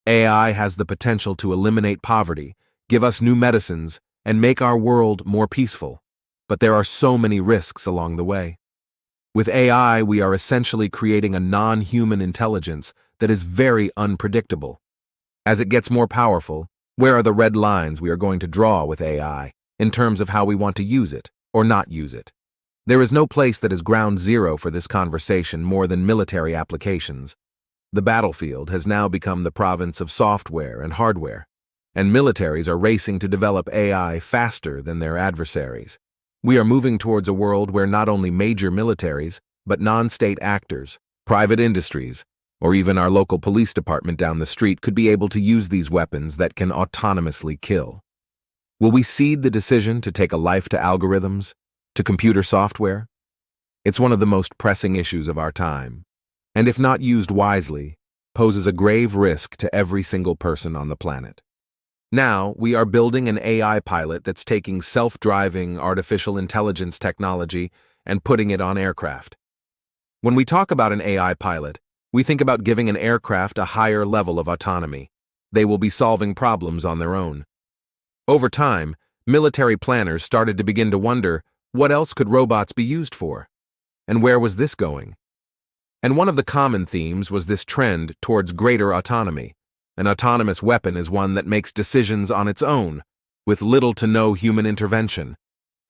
AI has the potential to eliminate poverty, give us new medicines, and make our world more peaceful. But there are so many risks along the way. With AI, we are essentially creating a non-human intelligence that is very unpredictable. As it gets more powerful, where are the red lines we are going to draw with AI in terms of how we want to use it or not use it? There is no place that is ground zero for this conversation more than military applications. The battlefield has now become the province of software and hardware, and militaries are racing to develop AI faster than their adversaries. We are moving towards a world where not only major militaries, but non-state actors, private industries, or even our local police department down the street could be able to use these weapons that can autonomously kill. Will we cede the decision to take a life to algorithms, to computer software? It's one of the most pressing issues of our time, and if not used wisely, poses a grave risk to every single person on the planet. Now, we are building an AI pilot that's taking self-driving artificial intelligence technology and putting it on aircraft. When we talk about an AI pilot, we think about giving an aircraft a higher level of autonomy. They will be solving problems on their own. Over time, military planners started to begin to wonder, what else could robots be used for? And where was this going? And one of the common themes was this trend towards greater autonomy. An autonomous weapon is one that makes decisions on its own, with little to no human intervention.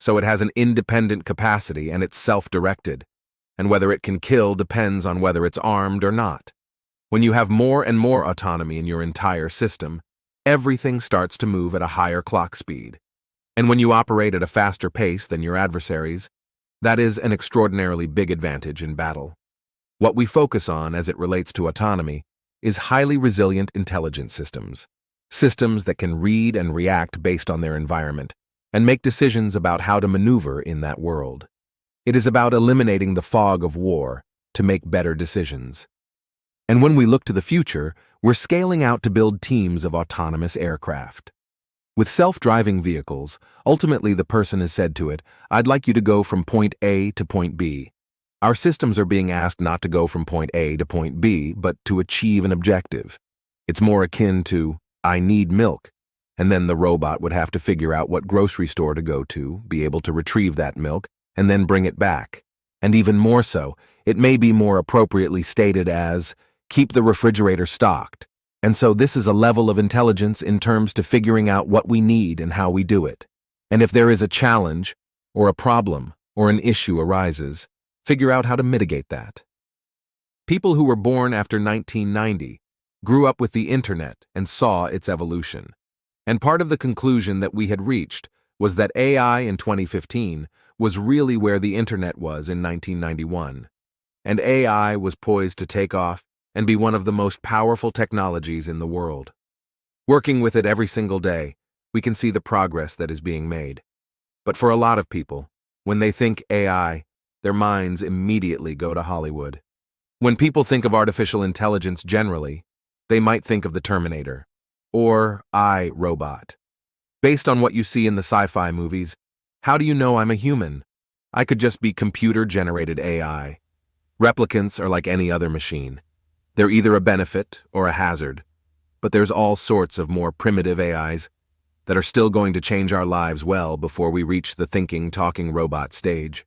So it has an independent capacity and it's self-directed. And whether it can kill depends on whether it's armed or not. When you have more and more autonomy in your entire system, everything starts to move at a higher clock speed. And when you operate at a faster pace than your adversaries, that is an extraordinarily big advantage in battle. What we focus on as it relates to autonomy is highly resilient intelligence systems. Systems that can read and react based on their environment and make decisions about how to maneuver in that world. It is about eliminating the fog of war to make better decisions. And when we look to the future, we're scaling out to build teams of autonomous aircraft. With self-driving vehicles, ultimately the person is said to it, "I'd like you to go from point A to point B." Our systems are being asked not to go from point A to point B, but to achieve an objective. It's more akin to, "I need milk," and then the robot would have to figure out what grocery store to go to, be able to retrieve that milk, and then bring it back. And even more so, it may be more appropriately stated as, "Keep the refrigerator stocked." And so this is a level of intelligence in terms to figuring out what we need and how we do it. And if there is a challenge, or a problem, or an issue arises, figure out how to mitigate that. People who were born after 1990 grew up with the internet and saw its evolution. And part of the conclusion that we had reached was that AI in 2015 was really where the internet was in 1991. And AI was poised to take off and be one of the most powerful technologies in the world. Working with it every single day, we can see the progress that is being made. But for a lot of people, when they think AI, their minds immediately go to Hollywood. When people think of artificial intelligence generally, they might think of the Terminator, or I, Robot. Based on what you see in the sci-fi movies, how do you know I'm a human? I could just be computer-generated AI. Replicants are like any other machine. They're either a benefit or a hazard, but there's all sorts of more primitive AIs that are still going to change our lives well before we reach the thinking, talking robot stage.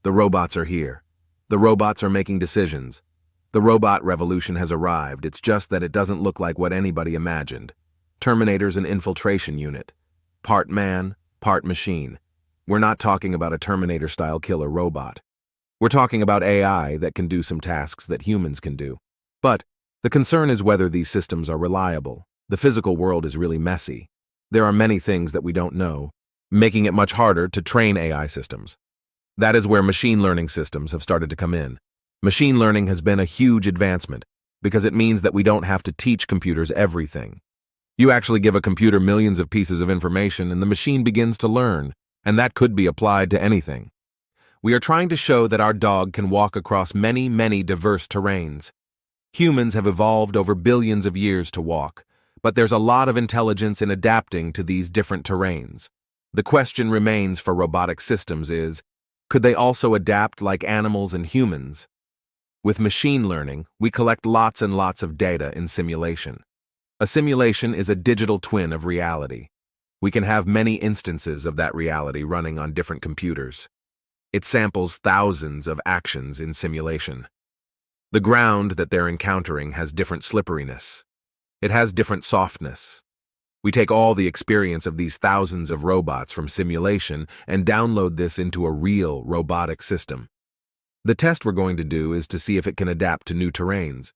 The robots are here. The robots are making decisions. The robot revolution has arrived. It's just that it doesn't look like what anybody imagined. Terminator's an infiltration unit. Part man, part machine. We're not talking about a Terminator-style killer robot. We're talking about AI that can do some tasks that humans can do. But the concern is whether these systems are reliable. The physical world is really messy. There are many things that we don't know, making it much harder to train AI systems. That is where machine learning systems have started to come in. Machine learning has been a huge advancement because it means that we don't have to teach computers everything. You actually give a computer millions of pieces of information and the machine begins to learn, and that could be applied to anything. We are trying to show that our dog can walk across many, many diverse terrains. Humans have evolved over billions of years to walk, but there's a lot of intelligence in adapting to these different terrains. The question remains for robotic systems is, could they also adapt like animals and humans? With machine learning, we collect lots and lots of data in simulation. A simulation is a digital twin of reality. We can have many instances of that reality running on different computers. It samples thousands of actions in simulation. The ground that they're encountering has different slipperiness. It has different softness. We take all the experience of these thousands of robots from simulation and download this into a real robotic system. The test we're going to do is to see if it can adapt to new terrains,